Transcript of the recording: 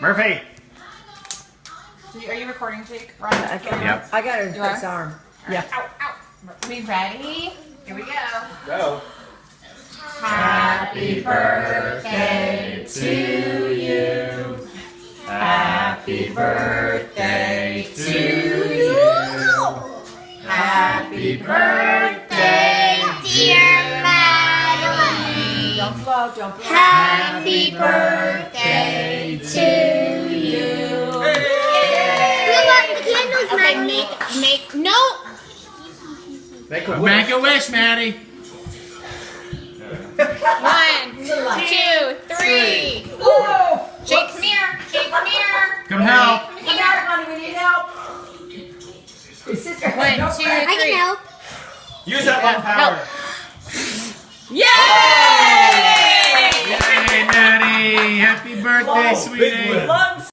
Murphy. Are you recording, Jake? Yep. I got his arm. Yeah. Ow, ow. We ready? Here we go. Go. Happy birthday to you. Happy birthday to you. Happy birthday, dear Madeline. Jump low, jump low. Happy birthday to you. Okay, no. Make a wish, Maddie. 1, 2, 3. Whoa! Jake, come here. Jake, come here. Come help. Come Come here. out, honey, we need help. Your sister. 1, 2, 3. I can help. Use that one power. Yay! Yay, Maddie. Happy birthday, Whoa, big sweetie. win. Lungs.